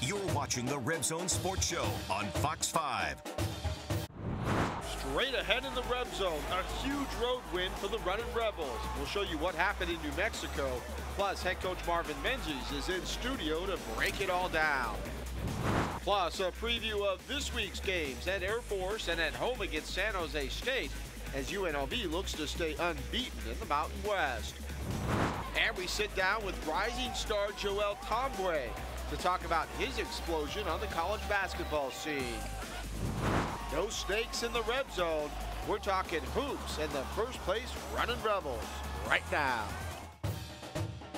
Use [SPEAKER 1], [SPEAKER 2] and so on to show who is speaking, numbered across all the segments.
[SPEAKER 1] You're watching the RebZone Sports Show on Fox 5.
[SPEAKER 2] Straight ahead in the RebZone, a huge road win for the Runnin Rebels. We'll show you what happened in New Mexico. Plus, head coach Marvin Menzies is in studio to break it all down. Plus, a preview of this week's games at Air Force and at home against San Jose State as UNLV looks to stay unbeaten in the Mountain West. And we sit down with rising star Joel Ntambwe to talk about his explosion on the college basketball scene. No snakes in the RebZone. We're talking hoops and the first place Runnin Rebels right now.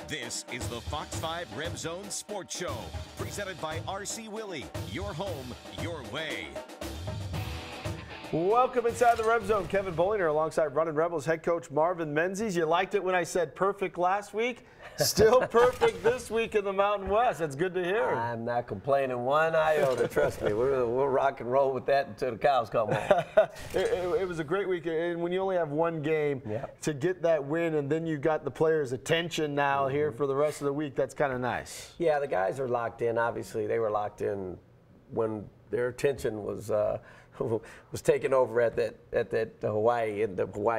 [SPEAKER 1] This is the Fox 5 RebZone Sports Show, presented by RC Willey. Your home, your way.
[SPEAKER 3] Welcome inside the RebZone. Kevin Bollinger alongside Runnin Rebels head coach Marvin Menzies. You liked it when I said perfect last week? Still perfect this week in the Mountain West. That's good to hear.
[SPEAKER 4] I'm not complaining one iota. Trust me, we'll rock and roll with that until the cows come home.
[SPEAKER 3] It was a great week, and when you only have one game to get that win, and then you got the players' attention now here for the rest of the week, that's kind of nice.
[SPEAKER 4] Yeah, the guys are locked in. Obviously, they were locked in when their attention was taken over at that Hawaii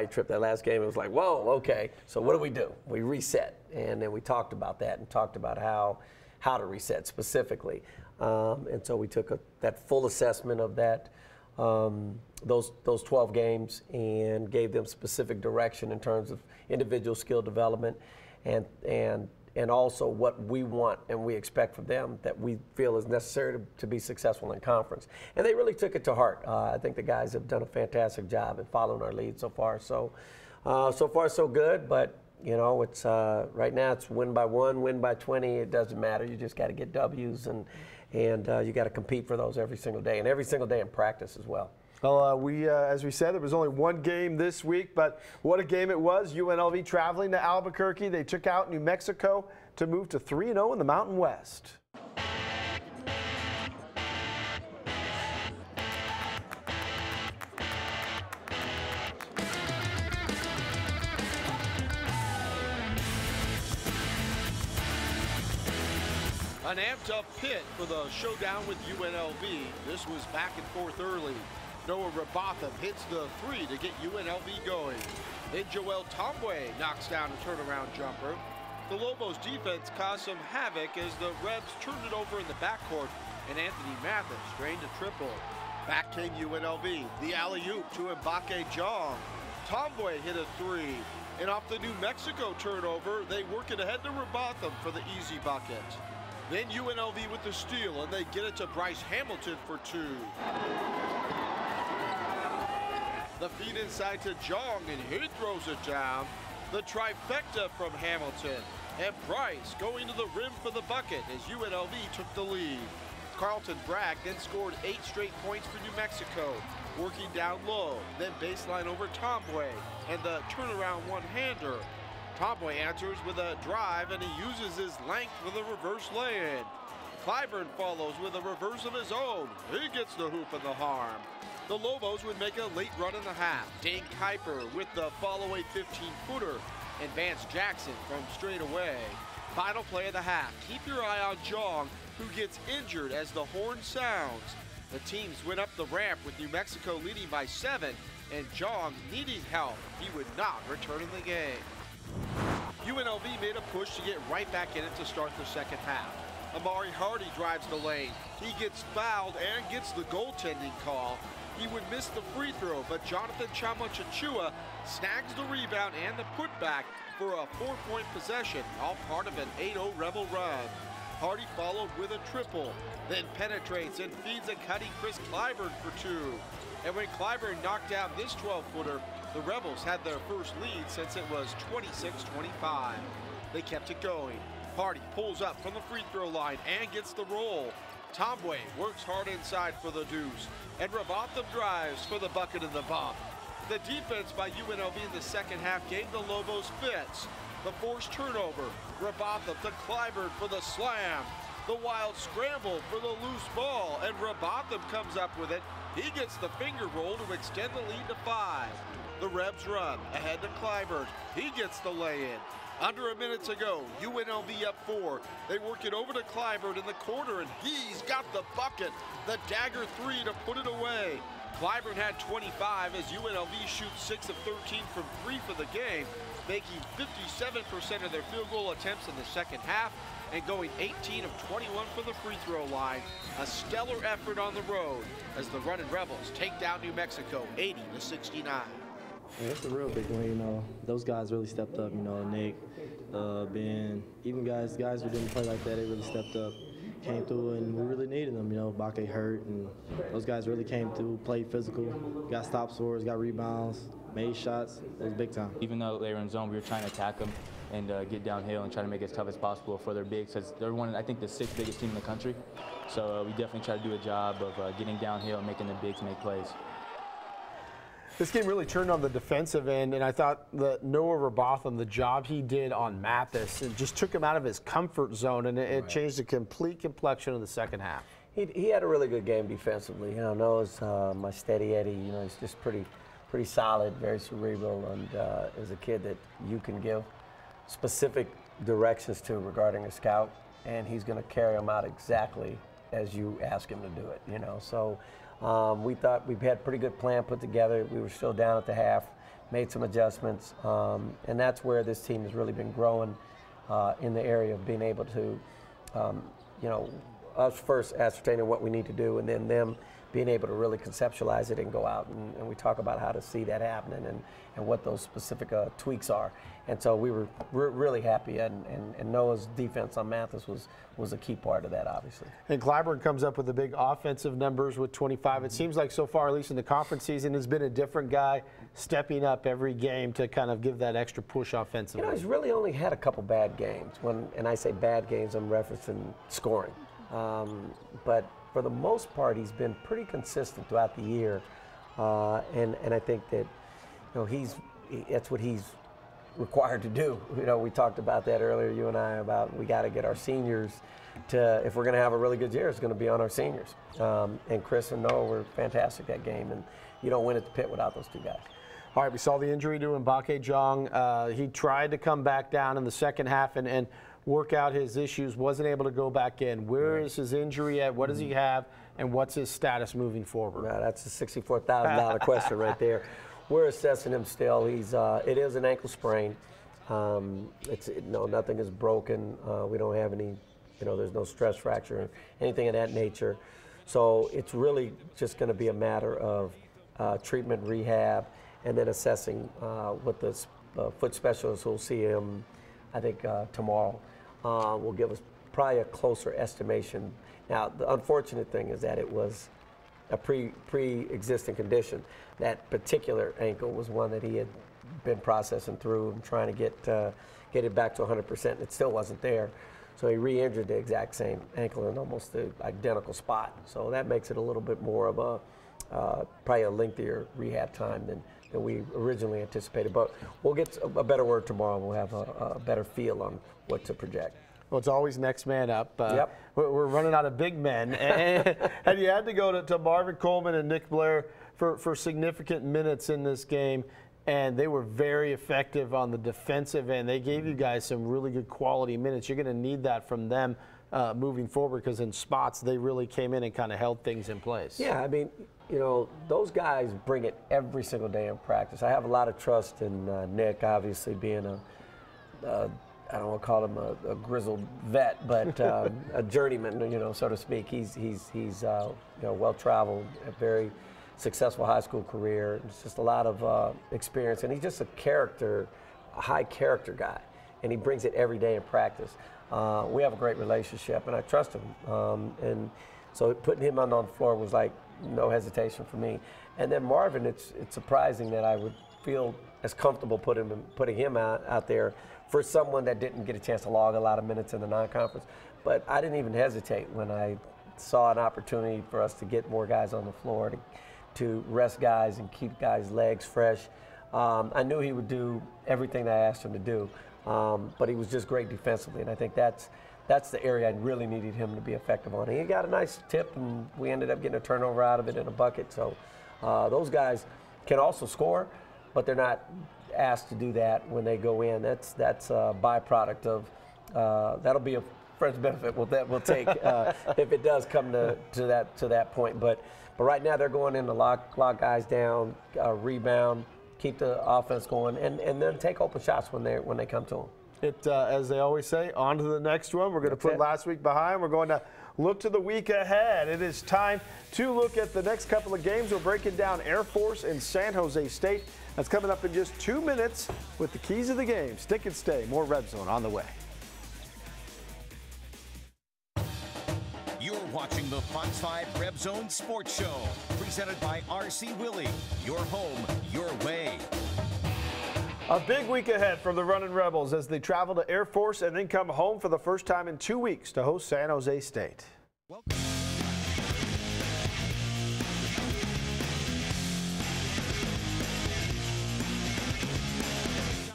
[SPEAKER 4] trip. That last game, it was like, whoa, okay. So what do? We reset, and then we talked about that and talked about how to reset specifically. And so we took that full assessment of that those 12 games and gave them specific direction in terms of individual skill development and also what we want and we expect from them that we feel is necessary to be successful in conference. And they really took it to heart. I think the guys have done a fantastic job in following our lead so far. So far so good, but you know, it's right now it's win by 1, win by 20. It doesn't matter. You just got to get W's and you got to compete for those every single day and every single day in practice as well.
[SPEAKER 3] Well, as we said, there was only one game this week, but what a game it was. UNLV traveling to Albuquerque. They took out New Mexico to move to 3-0 in the Mountain West.
[SPEAKER 2] An amped-up pit for the showdown with UNLV. This was back and forth early. Noah Robotham hits the 3 to get UNLV going. Then Joel Tombo knocks down a turnaround jumper. The Lobos defense caused some havoc as the Rebs turned it over in the backcourt, and Anthony Mathis drained a triple. Back came UNLV. The alley-oop to Mbake Jong. Tombo hit a 3. And off the New Mexico turnover, they work it ahead to Robotham for the easy bucket. Then UNLV with the steal, and they get it to Bryce Hamilton for 2. The feed inside to Jong, and he throws it down. The trifecta from Hamilton, and Bryce going to the rim for the bucket as UNLV took the lead. Carlton Bragg then scored 8 straight points for New Mexico, working down low, then baseline over Ntambwe, and the turnaround one-hander. Ntambwe answers with a drive, and he uses his length with a reverse lay-in. Clyburn follows with a reverse of his own. He gets the hoop and the harm. The Lobos would make a late run in the half. Dane Kuiper with the fall-away 15-footer, and Vance Jackson from straight away. Final play of the half. Keep your eye on Jong, who gets injured as the horn sounds. The teams went up the ramp with New Mexico leading by 7, and Jong needing help. He would not return in the game. UNLV made a push to get right back in it to start the second half. Amari Hardy drives the lane. He gets fouled and gets the goaltending call. He would miss the free throw, but Jonathan Chama-Chachua snags the rebound and the putback for a 4-point possession, all part of an 8-0 Rebel run. Hardy followed with a triple, then penetrates and feeds a cutting Chris Clyburn for 2. And when Clyburn knocked down this 12-footer, the Rebels had their first lead since it was 26-25. They kept it going. Hardy pulls up from the free throw line and gets the roll. Ntambwe works hard inside for the deuce, and Robotham drives for the bucket and the bump. The defense by UNLV in the second half gave the Lobos fits. The forced turnover, Robotham to Clyburn for the slam. The wild scramble for the loose ball, and Robotham comes up with it. He gets the finger roll to extend the lead to 5. The Rebs run ahead to Clyburn. He gets the lay-in. Under a minute to go, UNLV up 4. They work it over to Clyburn in the corner, and he's got the bucket. The dagger 3 to put it away. Clyburn had 25 as UNLV shoots 6 of 13 from 3 for the game, making 57% of their field goal attempts in the second half and going 18 of 21 from the free throw line. A stellar effort on the road as the Runnin Rebels take down New Mexico 80-69.
[SPEAKER 5] Yeah, it's a real big one, you know. Those guys really stepped up, you know, Nick, Ben, even guys who didn't play like that, they really stepped up, came through, and we really needed them, you know. Bakke hurt, and those guys really came through, played physical, got stop scores, got rebounds, made shots. It was big time.
[SPEAKER 6] Even though they were in zone, we were trying to attack them and get downhill and try to make it as tough as possible for their bigs, because they're I think, the 6th biggest team in the country. So we definitely try to do a job of getting downhill and making the bigs make plays.
[SPEAKER 3] This game really turned on the defensive end, and I thought that Noah Robotham, the job he did on Mathis, it just took him out of his comfort zone, and it changed the complete complexion of the second half.
[SPEAKER 4] He had a really good game defensively. You know, Noah's my steady Eddie. You know, he's just pretty solid, very cerebral, and is a kid that you can give specific directions to regarding a scout, and he's going to carry them out exactly as you ask him to do it. You know, so. We thought we had a pretty good plan put together. We were still down at the half, made some adjustments, and that's where this team has really been growing in the area of being able to, you know, us first ascertaining what we need to do, and then them being able to really conceptualize it and go out. And we talk about how to see that happening and what those specific tweaks are. And so we were really happy, and Noah's defense on Mathis was a key part of that, obviously.
[SPEAKER 3] And Clyburn comes up with the big offensive numbers with 25. It seems like so far, at least in the conference season, has been a different guy stepping up every game to kind of give that extra push offensively.
[SPEAKER 4] You know, he's really only had a couple bad games. And I say bad games, I'm referencing scoring. But for the most part, he's been pretty consistent throughout the year. And I think that, you know, that's what he's required to do. You know, we talked about that earlier, you and I, about we got to get our seniors to, if we're going to have a really good year, it's going to be on our seniors. And Chris and Noah were fantastic that game, and you don't win at the pit without those two guys.
[SPEAKER 3] All right, we saw the injury to Mbake Jong. He tried to come back down in the second half and work out his issues, wasn't able to go back in. Where is his injury at? What does he have, and what's his status moving forward?
[SPEAKER 4] Well, that's a $64,000 question right there. We're assessing him still. It is an ankle sprain. Nothing is broken. We don't have any, there's no stress fracture or anything of that nature. So it's really just going to be a matter of treatment, rehab, and then assessing what the foot specialist will see him, I think, tomorrow. Will give us probably a closer estimation. Now, the unfortunate thing is that it was a pre-existing condition. That particular ankle was one that he had been processing through and trying to get it back to 100%. It still wasn't there. So he re-injured the exact same ankle in almost the identical spot. So that makes it a little bit more of a, probably a lengthier rehab time than we originally anticipated. But we'll get a better word tomorrow. We'll have a better feel on what to project.
[SPEAKER 3] Well, it's always next man up.
[SPEAKER 4] Yep.
[SPEAKER 3] We're running out of big men. And you had to go to Marvin Coleman and Nick Blair for significant minutes in this game. And they were very effective on the defensive end. They gave you guys some really good quality minutes. You're going to need that from them moving forward, because in spots they really came in and kind of held things in place.
[SPEAKER 4] Yeah, I mean, those guys bring it every single day in practice. I have a lot of trust in Nick, obviously being I don't want to call him a grizzled vet, but a journeyman, so to speak. He's well-traveled, a very successful high school career. It's just a lot of experience, and he's just a high character guy, and he brings it every day in practice. We have a great relationship, and I trust him. And so putting him on the floor was like no hesitation for me. And then Marvin, it's surprising that I would feel as comfortable putting him out there for someone that didn't get a chance to log a lot of minutes in the non-conference. But I didn't even hesitate when I saw an opportunity for us to get more guys on the floor, to rest guys and keep guys' legs fresh. I knew he would do everything I asked him to do, but he was just great defensively, and I think that's the area I really needed him to be effective on. He got a nice tip, and we ended up getting a turnover out of it in a bucket. So those guys can also score, but they're not asked to do that when they go in. That's a byproduct of that'll be a friend's benefit we'll take if it does come to that point. But right now they're going in to lock guys down, rebound, keep the offense going, and then take open shots when they come to them.
[SPEAKER 3] As they always say, on to the next one. We're going to put last week behind. We're going to look to the week ahead. It is time to look at the next couple of games. We're breaking down Air Force and San Jose State. That's coming up in just 2 minutes with the keys of the game. Stick and stay. More RebZone on the way.
[SPEAKER 1] You're watching the Fox 5 RebZone Sports Show, presented by RC Willey. Your home, your way.
[SPEAKER 3] A big week ahead for the Runnin Rebels as they travel to Air Force and then come home for the first time in 2 weeks to host San Jose State.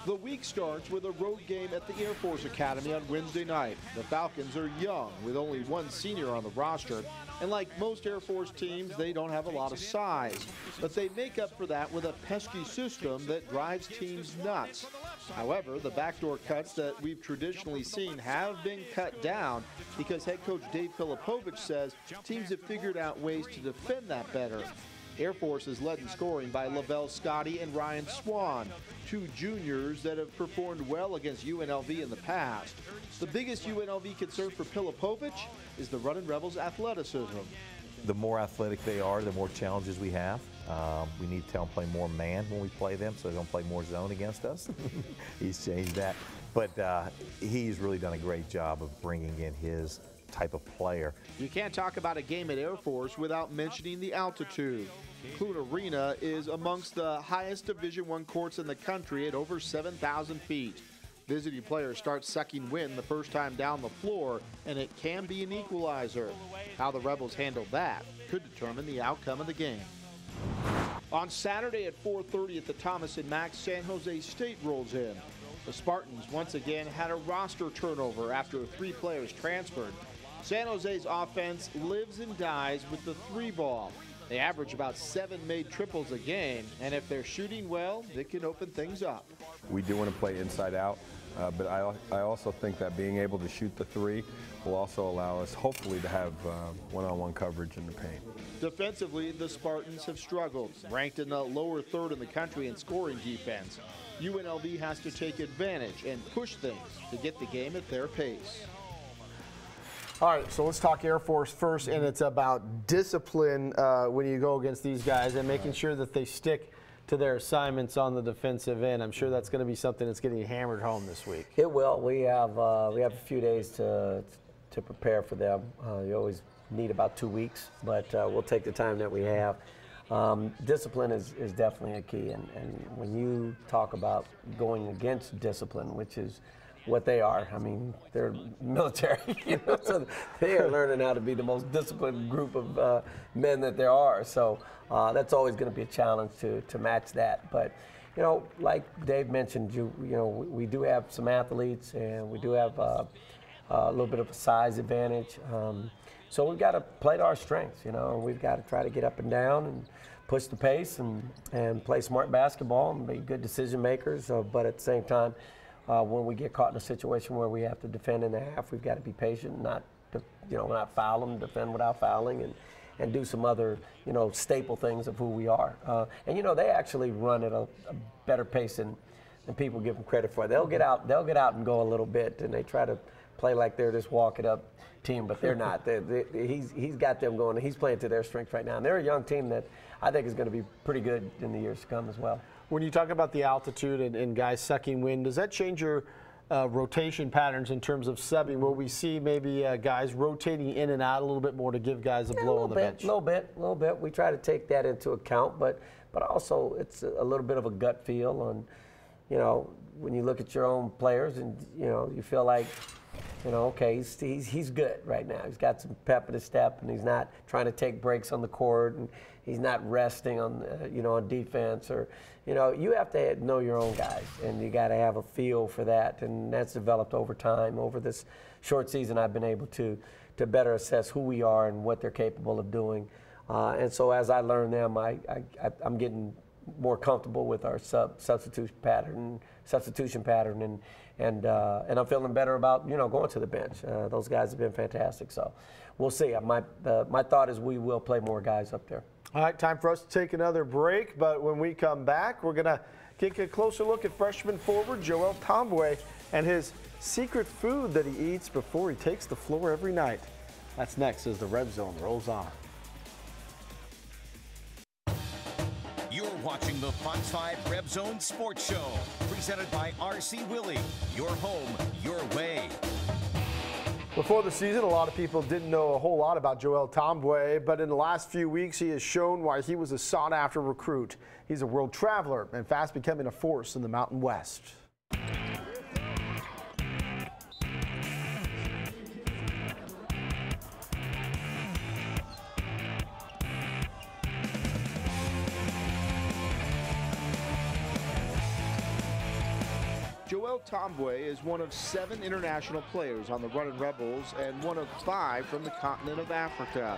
[SPEAKER 2] The week starts with a road game at the Air Force Academy on Wednesday night. The Falcons are young, with only one senior on the roster, and like most Air Force teams, they don't have a lot of size. But they make up for that with a pesky system that drives teams nuts. However, the backdoor cuts that we've traditionally seen have been cut down because head coach Dave Filipovich says teams have figured out ways to defend that better. Air Force is led in scoring by Lavelle Scotty and Ryan Swan, two juniors that have performed well against UNLV in the past. The biggest UNLV concern for Filipovich is the Runnin Rebels' athleticism.
[SPEAKER 7] The more athletic they are, the more challenges we have. We need to tell them play more man when we play them so they don't play more zone against us. He's changed that. But he's really done a great job of bringing in his type of player.
[SPEAKER 2] You can't talk about a game at Air Force without mentioning the altitude. Clune Arena is amongst the highest Division I courts in the country at over 7,000 feet. Visiting players start sucking wind the first time down the floor, and it can be an equalizer. How the Rebels handle that could determine the outcome of the game. On Saturday at 4:30 at the Thomas & Mack, San Jose State rolls in. The Spartans once again had a roster turnover after 3 players transferred. San Jose's offense lives and dies with the 3-ball. They average about 7 made triples a game, and if they're shooting well, it can open things up.
[SPEAKER 8] We do want to play inside out, but I also think that being able to shoot the 3 will also allow us, hopefully, to have one-on-one coverage in the paint.
[SPEAKER 2] Defensively, the Spartans have struggled, ranked in the lower third in the country in scoring defense. UNLV has to take advantage and push things to get the game at their pace.
[SPEAKER 3] All right, so let's talk Air Force first, and it's about discipline when you go against these guys and making sure that they stick to their assignments on the defensive end. I'm sure that's going to be something that's getting hammered home this week.
[SPEAKER 4] It will. We have a few days to prepare for them. You always need about 2 weeks, but we'll take the time that we have. Discipline is definitely a key, and when you talk about going against discipline, which is what they are. I mean, they're military, so they are learning how to be the most disciplined group of men that there are. So that's always going to be a challenge to match that. But, like Dave mentioned, we do have some athletes, and we do have a little bit of a size advantage. So we've got to play to our strengths, We've got to try to get up and down and push the pace and play smart basketball and be good decision makers. But at the same time, when we get caught in a situation where we have to defend in the half, we've got to be patient, not foul them, defend without fouling, and do some other, staple things of who we are. And they actually run at a better pace than people give them credit for. They'll get out and go a little bit, and they try to play like they're this walk it up team, but they're not. He's got them going. He's playing to their strength right now, and they're a young team that I think is going to be pretty good in the years to come as well.
[SPEAKER 3] When you talk about the altitude and guys sucking wind, does that change your rotation patterns in terms of subbing? Will we see maybe guys rotating in and out a little bit more to give guys a blow on the bench?
[SPEAKER 4] A little bit. We try to take that into account, but also it's a little bit of a gut feel on, when you look at your own players and, you feel like, okay, he's good right now. He's got some pep in his step, and he's not trying to take breaks on the court, and he's not resting on, on defense. Or, you have to know your own guys, and you got to have a feel for that, and that's developed over time. Over this short season, I've been able to better assess who we are and what they're capable of doing. And so as I learn them, I'm getting more comfortable with our substitution pattern, and I'm feeling better about going to the bench. Those guys have been fantastic, so we'll see. My thought is we will play more guys up there.
[SPEAKER 3] All right, time for us to take another break, but when we come back, we're going to take a closer look at freshman forward Joel Ntambwe and his secret food that he eats before he takes the floor every night. That's next as the RebZone rolls on.
[SPEAKER 1] You're watching the Fox 5 RebZone Sports Show, presented by RC Willey. Your home, your way.
[SPEAKER 3] Before the season, a lot of people didn't know a whole lot about Joel Ntambwe, but in the last few weeks, he has shown why he was a sought-after recruit. He's a world traveler and fast becoming a force in the Mountain West.
[SPEAKER 2] Joel Ntambwe is one of 7 international players on the Runnin Rebels and one of 5 from the continent of Africa.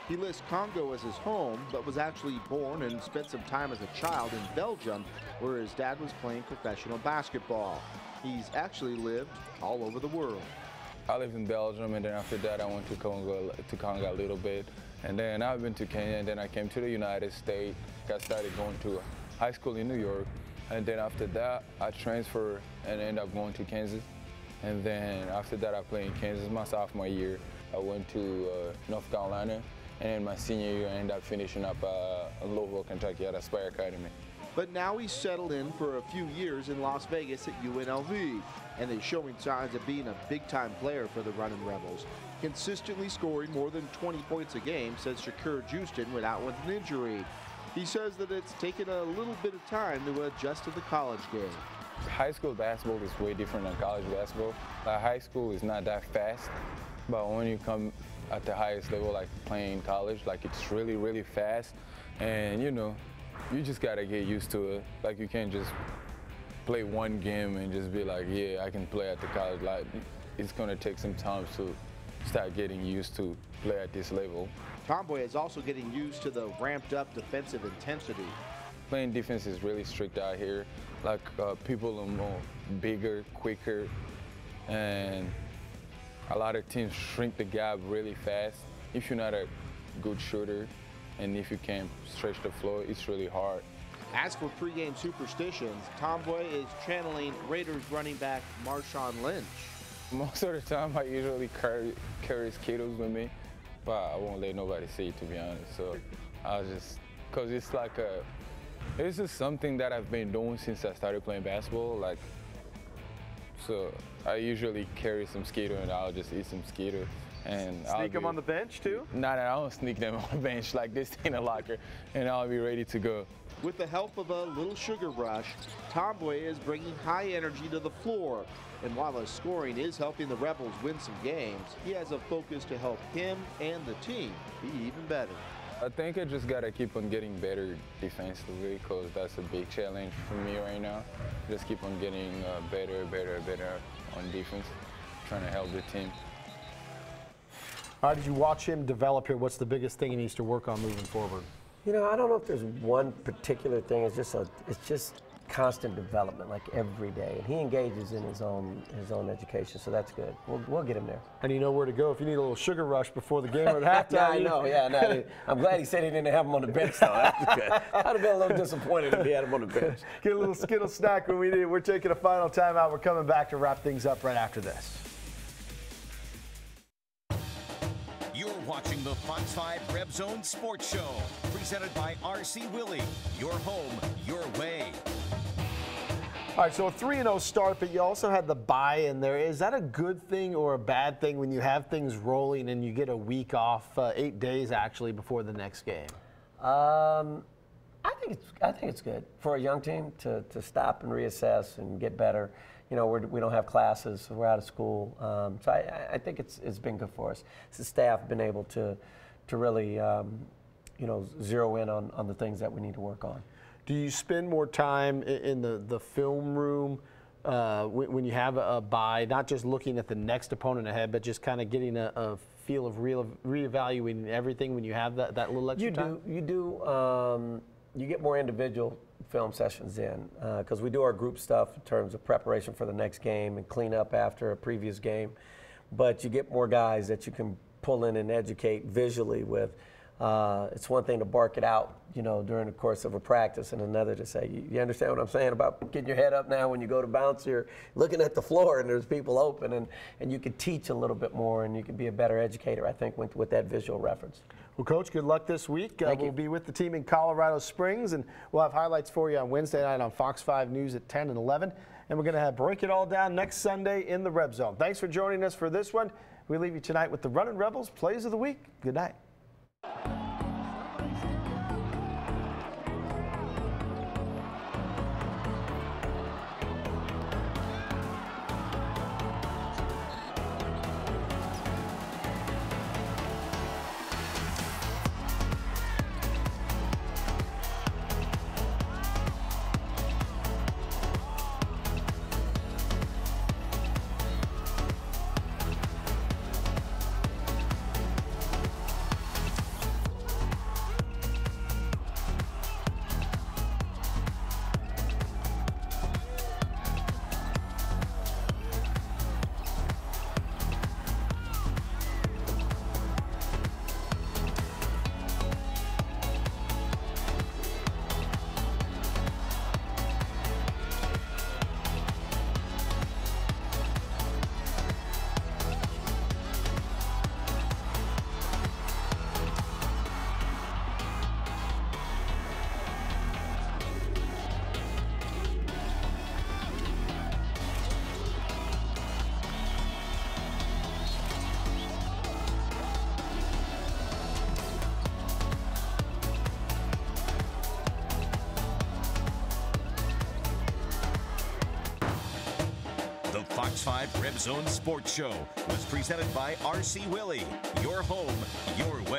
[SPEAKER 2] He lists Congo as his home, but was actually born and spent some time as a child in Belgium, where his dad was playing professional basketball. He's actually lived all over the world.
[SPEAKER 9] I lived in Belgium, and then after that I went to Congo a little bit. And then I've been to Kenya, and then I came to the United States, got started going to high school in New York. And then after that, I transferred and ended up going to Kansas. And then after that, I played in Kansas my sophomore year. I went to North Carolina. And then my senior year, I ended up finishing up in Louisville, Kentucky at Aspire Academy.
[SPEAKER 2] But now he's settled in for a few years in Las Vegas at UNLV and is showing signs of being a big-time player for the Runnin Rebels, consistently scoring more than 20 points a game since Shakur Houston went out with an injury. He says that it's taken a little bit of time to adjust to the college game.
[SPEAKER 9] High school basketball is way different than college basketball. High school is not that fast, but when you come at the highest level, like playing college, like it's really, really fast. And you just gotta get used to it. Like you can't just play one game and just be like, yeah, I can play at the college. Like it's gonna take some time to start getting used to play at this level.
[SPEAKER 2] Ntambwe is also getting used to the ramped-up defensive intensity.
[SPEAKER 9] Playing defense is really strict out here. Like people are more bigger, quicker, and a lot of teams shrink the gap really fast. If you're not a good shooter and if you can't stretch the floor, it's really hard.
[SPEAKER 2] As for pregame superstitions, Ntambwe is channeling Raiders running back Marshawn Lynch.
[SPEAKER 9] Most of the time, I usually carry Skittles with me, but I won't let nobody see it, to be honest. So I'll just, cause it's just something that I've been doing since I started playing basketball. Like, so I usually carry some Skittles and I'll just eat some Skittles. And
[SPEAKER 3] sneak them on the bench too?
[SPEAKER 9] No, I don't sneak them on the bench, like this in a locker, and I'll be ready to go.
[SPEAKER 2] With the help of a little sugar rush, Ntambwe is bringing high energy to the floor. And while his scoring is helping the Rebels win some games, he has a focus to help him and the team be even better.
[SPEAKER 9] I think I just gotta keep on getting better defensively, because that's a big challenge for me right now. Just keep on getting better on defense, trying to help the team.
[SPEAKER 3] All right, did you watch him develop here? What's the biggest thing he needs to work on moving forward?
[SPEAKER 4] I don't know if there's one particular thing. It's just constant development, like every day, and he engages in his own education, so that's good. We'll get him there.
[SPEAKER 3] And you know where to go if you need a little sugar rush before the game or at halftime.
[SPEAKER 4] Yeah, I know. Yeah, no, I'm glad he said he didn't have him on the bench, though. That's good. I'd have been a little disappointed if he had him on the bench.
[SPEAKER 3] Get a little Skittle snack when we need it. We're taking a final timeout. We're coming back to wrap things up right after this.
[SPEAKER 1] You're watching the Fox 5 RebZone Sports Show, presented by RC Willey. Your home, your way.
[SPEAKER 3] All right, so a 3-0 start, but you also had the bye in there. Is that a good thing or a bad thing when you have things rolling and you get a week off, 8 days actually, before the next game?
[SPEAKER 4] I think it's good for a young team to stop and reassess and get better. We don't have classes, so we're out of school. So I think it's been good for us. The staff have been able to really zero in on the things that we need to work on.
[SPEAKER 3] Do you spend more time in the film room when you have a bye, not just looking at the next opponent ahead, but just kind of getting a feel of reevaluating everything when you have that little extra time?
[SPEAKER 4] You do. You get more individual film sessions in because we do our group stuff in terms of preparation for the next game and clean up after a previous game. But you get more guys that you can pull in and educate visually with. It's one thing to bark it out, during the course of a practice, and another to say, you understand what I'm saying about getting your head up now when you go to bounce, you're looking at the floor and there's people open, and you can teach a little bit more and you can be a better educator, I think, with that visual reference.
[SPEAKER 3] Well, Coach, good luck this week. We'll be with the team in Colorado Springs, and we'll have highlights for you on Wednesday night on Fox 5 News at 10 and 11. And we're going to break it all down next Sunday in the Red Zone. Thanks for joining us for this one. We leave you tonight with the Runnin Rebels Plays of the Week. Good night.
[SPEAKER 1] Fox 5 RebZone Sports Show was presented by RC Willey. Your home, your way.